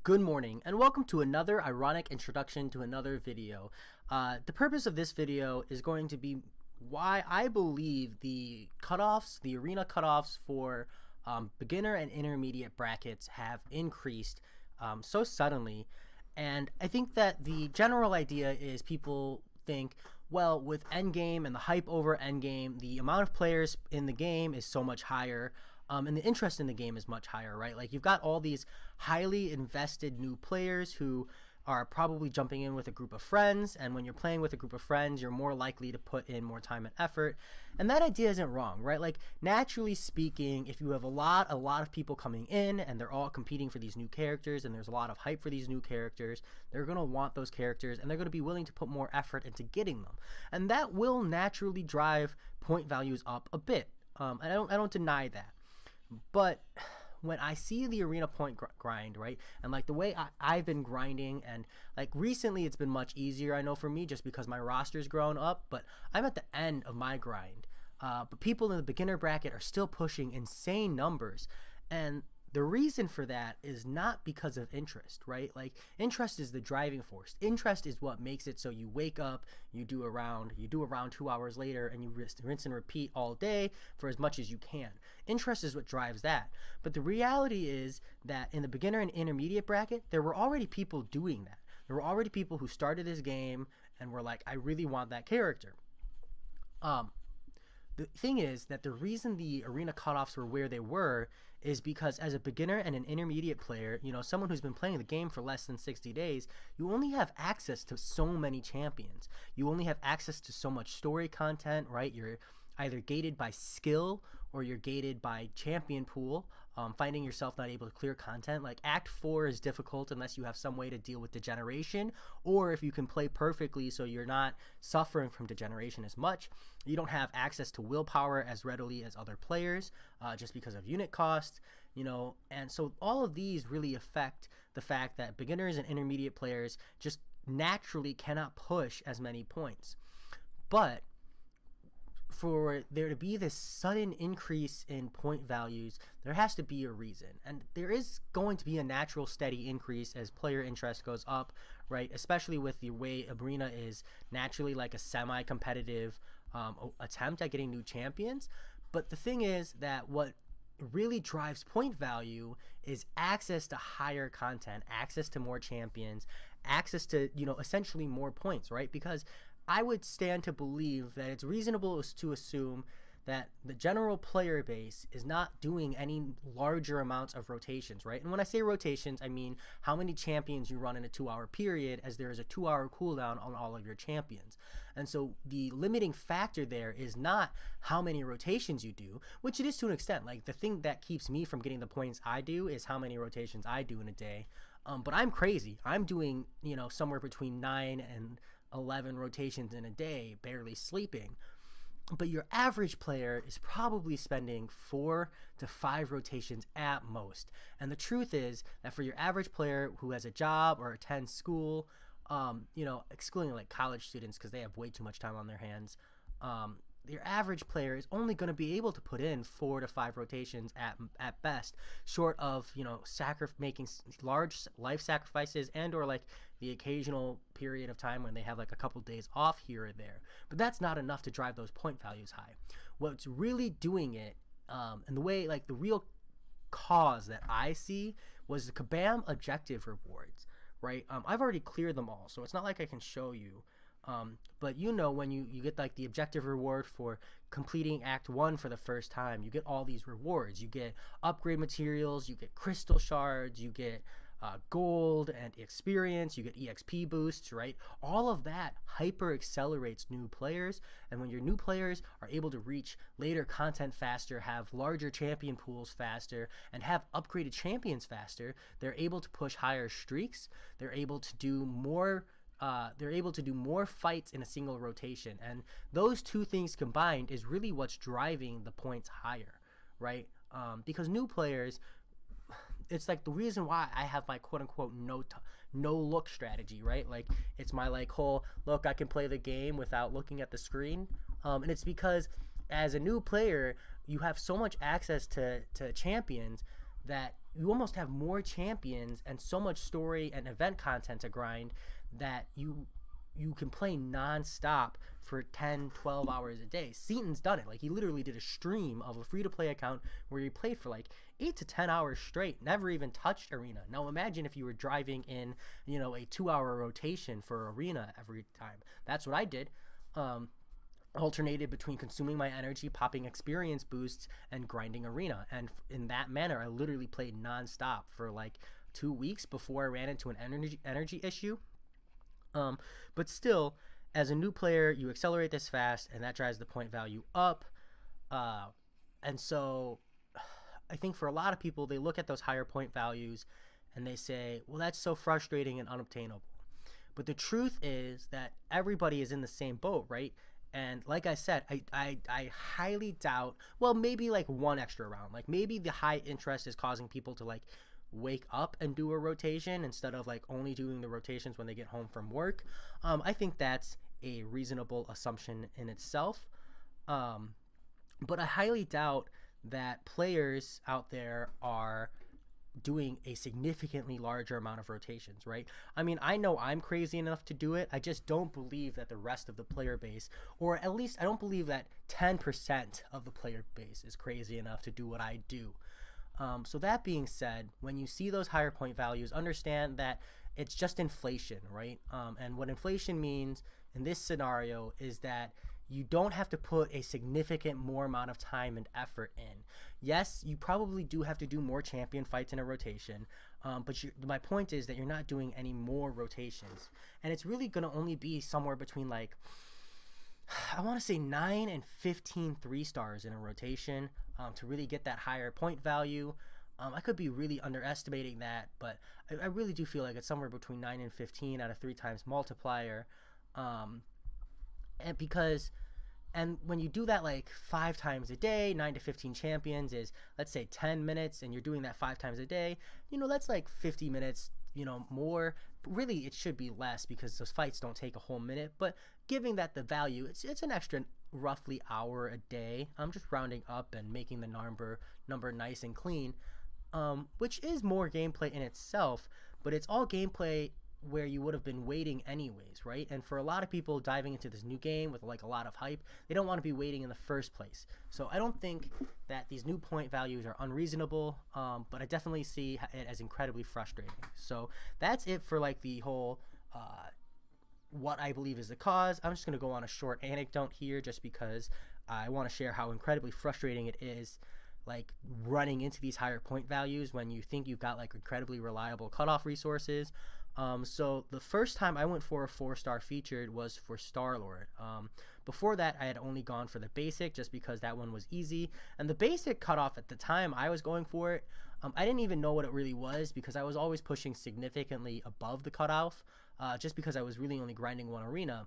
Good morning and welcome to another ironic introduction to another video. The purpose of this video is going to be why I believe the cutoffs, the arena cutoffs for beginner and intermediate brackets have increased so suddenly. And I think that the general idea is people think, well, with endgame and the hype over endgame, the amount of players in the game is so much higher. And the interest in the game is much higher, right? Like you've got all these highly invested new players who are probably jumping in with a group of friends, and when you're playing with a group of friends, you're more likely to put in more time and effort. And that idea isn't wrong, right? Like naturally speaking, if you have a lot of people coming in and they're all competing for these new characters and there's a lot of hype for these new characters, they're going to want those characters and they're going to be willing to put more effort into getting them. And that will naturally drive point values up a bit. And I don't deny that. But when I see the arena point grind, right, and like the way I've been grinding, and like recently it's been much easier, I know, for me, just because my roster's grown up, but I'm at the end of my grind. But people in the beginner bracket are still pushing insane numbers, and the reason for that is not because of interest, right? Like interest is the driving force. Interest is what makes it so you wake up, you do a round 2 hours later, and you rinse and repeat all day for as much as you can. Interest is what drives that. But the reality is that in the beginner and intermediate bracket, there were already people doing that. There were already people who started this game and were like, I really want that character. The thing is that the reason the arena cutoffs were where they were is because as a beginner and an intermediate player, you know, someone who's been playing the game for less than 60 days, you only have access to so many champions. You only have access to so much story content, right? You're either gated by skill or you're gated by champion pool, finding yourself not able to clear content. Like Act 4 is difficult unless you have some way to deal with degeneration, or if you can play perfectly so you're not suffering from degeneration as much. You don't have access to willpower as readily as other players, just because of unit cost, you know, and so all of these really affect the fact that beginners and intermediate players just naturally cannot push as many points. But for there to be this sudden increase in point values, there has to be a reason, and there is going to be a natural steady increase as player interest goes up, right? Especially with the way arena is naturally like a semi-competitive attempt at getting new champions. But the thing is that what really drives point value is access to higher content, access to more champions, access to, you know, essentially more points, right? Because I would stand to believe that it's reasonable to assume that the general player base is not doing any larger amounts of rotations, right? And when I say rotations, I mean how many champions you run in a 2-hour period, as there is a 2-hour cooldown on all of your champions. And so the limiting factor there is not how many rotations you do, which it is to an extent. Like the thing that keeps me from getting the points I do is how many rotations I do in a day. But I'm crazy. I'm doing, you know, somewhere between 9 and 11 rotations in a day, barely sleeping. But your average player is probably spending 4 to 5 rotations at most. And the truth is that for your average player who has a job or attends school, you know, excluding like college students because they have way too much time on their hands, your average player is only going to be able to put in 4 to 5 rotations at best, short of, you know, making large life sacrifices and or like the occasional period of time when they have like a couple days off here or there. But that's not enough to drive those point values high. What's really doing it, and the way, like the real cause that I see, was the Kabam objective rewards, right? I've already cleared them all, so it's not like I can show you. But you know, when you get like the objective reward for completing Act 1 for the first time, you get all these rewards. You get upgrade materials, you get crystal shards, you get gold and experience, you get EXP boosts, right? All of that hyper accelerates new players, and when your new players are able to reach later content faster, have larger champion pools faster, and have upgraded champions faster, they're able to push higher streaks, they're able to do more fights in a single rotation, and those two things combined is really what's driving the points higher, right? Because new players, it's like the reason why I have my quote-unquote no look strategy, right? Like it's my like whole look, I can play the game without looking at the screen, and it's because as a new player you have so much access to champions that you almost have more champions and so much story and event content to grind that you can play non-stop for 10 12 hours a day. Seaton's done it. Like, he literally did a stream of a free-to-play account where he played for like 8 to 10 hours straight, never even touched arena. Now imagine if you were driving in, you know, a 2-hour rotation for arena every time. That's what I did. Alternated between consuming my energy, popping experience boosts, and grinding arena. And in that manner, I literally played non-stop for like 2 weeks before I ran into an energy issue. But still, as a new player, you accelerate this fast, and that drives the point value up. And so I think for a lot of people, they look at those higher point values and they say, well, that's so frustrating and unobtainable. But the truth is that everybody is in the same boat, right? And like I said, I highly doubt, well, maybe like one extra round. Like, maybe the high interest is causing people to like wake up and do a rotation instead of like only doing the rotations when they get home from work. I think that's a reasonable assumption in itself. But I highly doubt that players out there are doing a significantly larger amount of rotations, right? I mean, I know I'm crazy enough to do it. I just don't believe that the rest of the player base, or at least I don't believe that 10% of the player base is crazy enough to do what I do. So that being said, when you see those higher point values, understand that it's just inflation, right? And what inflation means in this scenario is that you don't have to put a significant more amount of time and effort in. Yes, you probably do have to do more champion fights in a rotation, but my point is that you're not doing any more rotations. And it's really going to only be somewhere between like, I want to say 9 and 15 3-stars in a rotation to really get that higher point value. I could be really underestimating that, but I really do feel like it's somewhere between 9 and 15 out of 3 times multiplier. And when you do that like 5 times a day, 9 to 15 champions is, let's say, 10 minutes, and you're doing that 5 times a day, you know, that's like 50 minutes, you know, more. Really, it should be less because those fights don't take a whole minute, but giving that the value, it's an extra roughly hour a day. I'm just rounding up and making the number nice and clean, which is more gameplay in itself, but it's all gameplay where you would have been waiting anyways, right? And for a lot of people diving into this new game with like a lot of hype, they don't want to be waiting in the first place. So I don't think that these new point values are unreasonable, but I definitely see it as incredibly frustrating. So that's it for like the whole what I believe is the cause. I'm just going to go on a short anecdote here just because I want to share how incredibly frustrating it is, like, running into these higher point values when you think you've got like incredibly reliable cutoff resources. So the first time I went for a 4-star featured was for Star-Lord. Before that, I had only gone for the basic just because that one was easy. And the basic cutoff at the time I was going for it, I didn't even know what it really was because I was always pushing significantly above the cutoff, just because I was really only grinding one arena.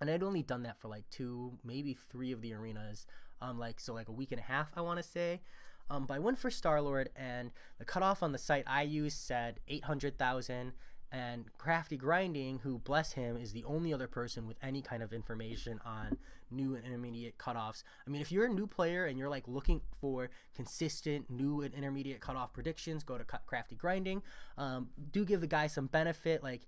And I'd only done that for like 2, maybe 3 of the arenas, like a week and a half, I want to say. But I went for Star-Lord, and the cutoff on the site I used said 800,000. And Crafty Grinding, who, bless him, is the only other person with any kind of information on new and intermediate cutoffs. I mean, if you're a new player and you're like looking for consistent new and intermediate cutoff predictions, go to Crafty Grinding. Do give the guy some benefit. Like,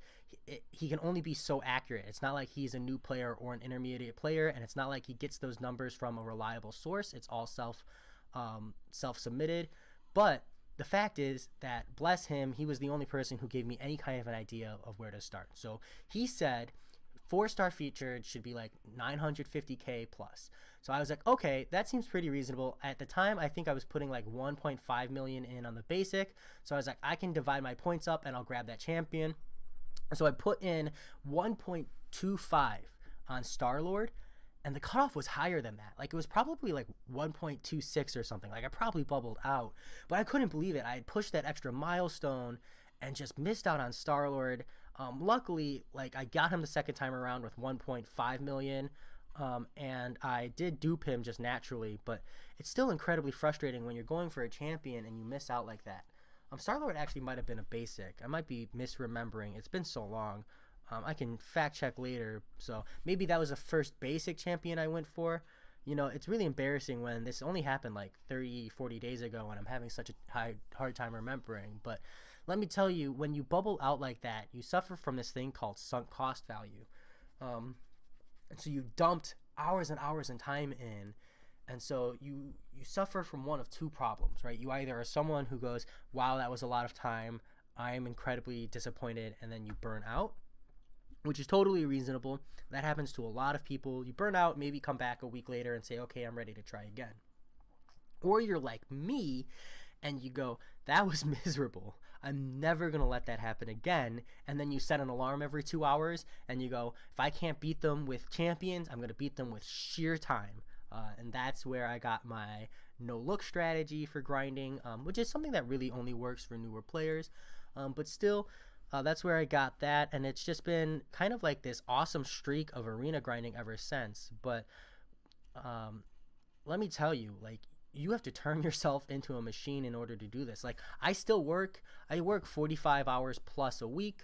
he can only be so accurate. It's not like he's a new player or an intermediate player, and it's not like he gets those numbers from a reliable source. It's all self-submitted. But the fact is that, bless him, he was the only person who gave me any kind of an idea of where to start. So he said 4-star featured should be like 950K plus. So I was like, okay, that seems pretty reasonable. At the time, I think I was putting like 1.5 million in on the basic. So I was like, I can divide my points up and I'll grab that champion. So I put in 1.25 on Star-Lord. And the cutoff was higher than that. Like, it was probably like 1.26 or something. Like, I probably bubbled out. But I couldn't believe it. I had pushed that extra milestone and just missed out on Star-Lord. Luckily, like, I got him the second time around with 1.5 million. And I did dupe him just naturally. But it's still incredibly frustrating when you're going for a champion and you miss out like that. Star-Lord actually might have been a basic. I might be misremembering. It's been so long. I can fact check later. So maybe that was the first basic champion I went for. it's really embarrassing when this only happened like 30, 40 days ago, and I'm having such a hard time remembering. But let me tell you, when you bubble out like that, you suffer from this thing called sunk cost value. And so you dumped hours and hours and time in, and so you suffer from one of two problems, right? You either are someone who goes, wow, that was a lot of time, I'm incredibly disappointed, and then you burn out, which is totally reasonable. That happens to a lot of people. You burn out, maybe come back a week later and say, okay, I'm ready to try again. Or you're like me and you go, that was miserable, I'm never going to let that happen again. And then you set an alarm every 2 hours and you go, if I can't beat them with champions, I'm going to beat them with sheer time. And that's where I got my no look strategy for grinding, which is something that really only works for newer players. But still, that's where I got that. And it's just been kind of like this awesome streak of arena grinding ever since. But let me tell you, like, you have to turn yourself into a machine in order to do this. Like, I work 45 hours plus a week,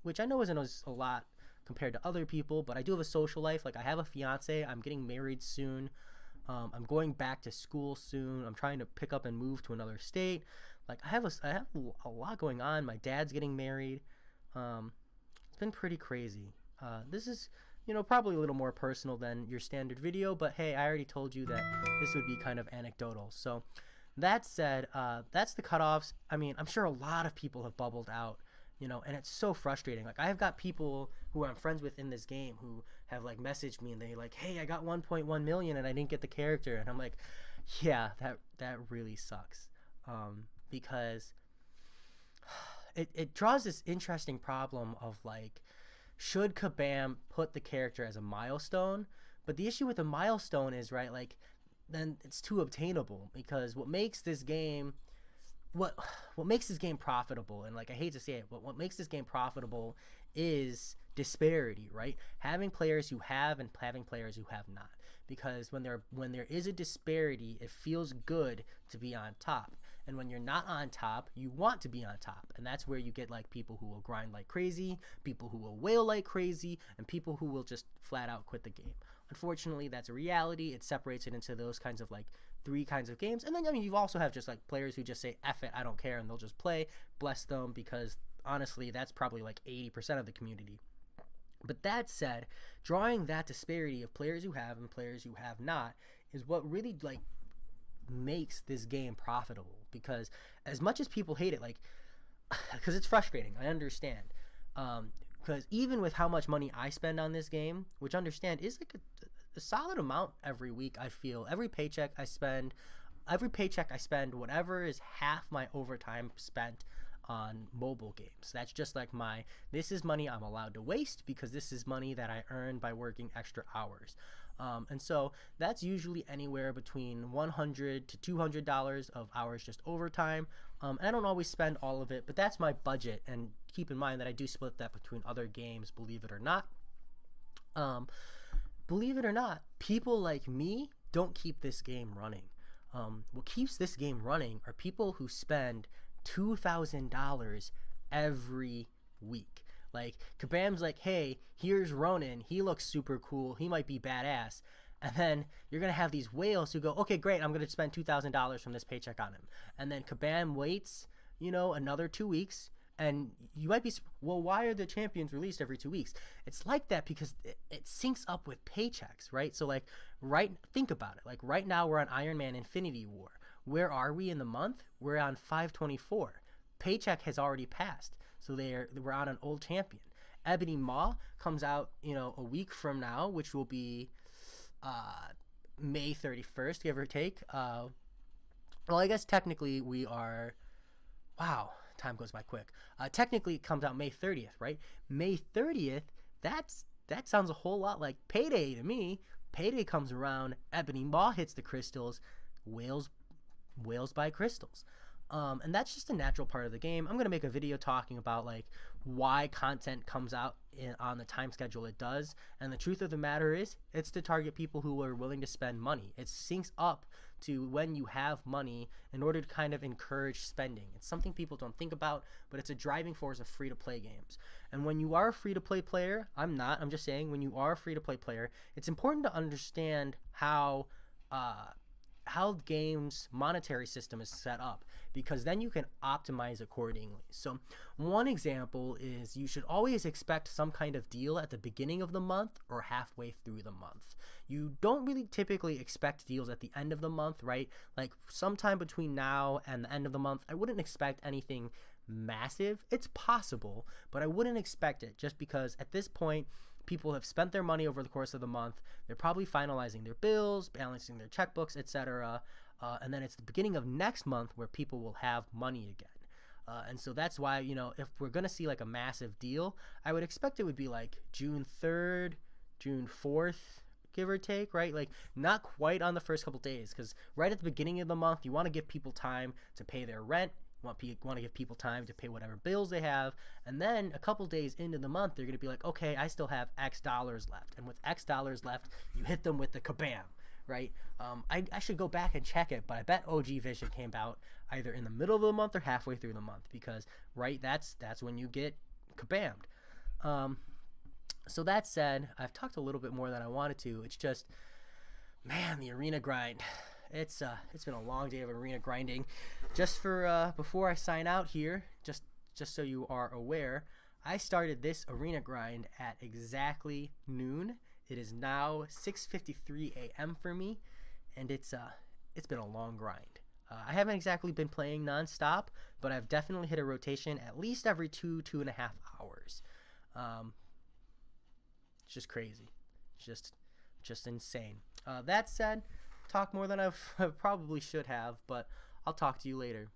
which I know isn't a lot compared to other people, but I do have a social life. Like, I have a fiance, I'm getting married soon, I'm going back to school soon, I'm trying to pick up and move to another state. Like, I have a lot going on. My dad's getting married. It's been pretty crazy. This is, probably a little more personal than your standard video, but hey, I already told you that this would be kind of anecdotal. So that said, that's the cutoffs. I mean, I'm sure a lot of people have bubbled out, and it's so frustrating. Like, I've got people who I'm friends with in this game who have like messaged me and they like, hey, I got 1.1 million and I didn't get the character. And I'm like, yeah, that really sucks. Because it draws this interesting problem of like, should Kabam put the character as a milestone? But the issue with a milestone is, right, like, then it's too obtainable, because what makes this game profitable, and like, I hate to say it, but what makes this game profitable is disparity, right? Having players who have and having players who have not. Because when there is a disparity, it feels good to be on top. And when you're not on top, you want to be on top. And that's where you get like people who will grind like crazy, people who will wail like crazy, and people who will just flat out quit the game. Unfortunately, that's a reality. It separates it into those kinds of like 3 kinds of games. And then, I mean, you also have just like players who just say, F it, I don't care, and they'll just play. Bless them, because honestly, that's probably like 80% of the community. But that said, drawing that disparity of players who have and players who have not is what really like makes this game profitable. Because as much as people hate it, like, because it's frustrating, I understand. Because even with how much money I spend on this game, which understand is like a solid amount every week, I feel every paycheck I spend whatever is half my overtime spent on mobile games. That's just like this is money I'm allowed to waste, because this is money that I earn by working extra hours. And so that's usually anywhere between $100 to $200 of hours just overtime. And I don't always spend all of it, but that's my budget. And keep in mind that I do split that between other games, believe it or not. Believe it or not, people like me don't keep this game running. What keeps this game running are people who spend $2,000 every week. Like, Kabam's like, hey, here's Ronin, he looks super cool, he might be badass. And then you're going to have these whales who go, okay, great, I'm going to spend $2,000 from this paycheck on him. And then Kabam waits, another 2 weeks, and you might be, well, why are the champions released every 2 weeks? It's like that because it syncs up with paychecks, right? So like, think about it. Like, right now we're on Iron Man Infinity War. Where are we in the month? We're on 524. Paycheck has already passed, so we're on an old champion. Ebony Maw comes out, a week from now, which will be May 31st, give or take. Well, I guess technically we are. Wow, time goes by quick. Technically, it comes out May 30th, right? May 30th. That sounds a whole lot like Payday to me. Payday comes around. Ebony Maw hits the crystals. Whales buy crystals. And that's just a natural part of the game. I'm going to make a video talking about like why content comes out on the time schedule it does. And the truth of the matter is, it's to target people who are willing to spend money. It syncs up to when you have money in order to kind of encourage spending. It's something people don't think about, but it's a driving force of free-to-play games. And when you are a free-to-play player, I'm just saying, when you are a free-to-play player, it's important to understand how the game's monetary system is set up, because then you can optimize accordingly. So one example is you should always expect some kind of deal at the beginning of the month or halfway through the month. You don't really typically expect deals at the end of the month, right? Like sometime between now and the end of the month, I wouldn't expect anything massive. It's possible, but I wouldn't expect it, just because at this point people have spent their money over the course of the month. They're probably finalizing their bills, balancing their checkbooks, etc. And then it's the beginning of next month where people will have money again. And so that's why, if we're going to see like a massive deal, I would expect it would be like June 3rd, June 4th, give or take, right? Like not quite on the first couple days, because right at the beginning of the month, you want to give people time to pay their rent. You want to give people time to pay whatever bills they have, and then a couple days into the month, they're going to be like, okay, I still have X dollars left, and with X dollars left, you hit them with the kabam, right? I should go back and check it, but I bet OG Vision came out either in the middle of the month or halfway through the month, because right, that's when you get kabammed. So that said, I've talked a little bit more than I wanted to. It's just, man, the arena grind. It's been a long day of arena grinding. Just for before I sign out here, just so you are aware, I started this arena grind at exactly noon. It is now 6:53 a.m. for me, and it's been a long grind. I haven't exactly been playing nonstop, but I've definitely hit a rotation at least every 2.5 hours. It's just crazy. It's just insane. That said, talk more than I probably should have, but I'll talk to you later.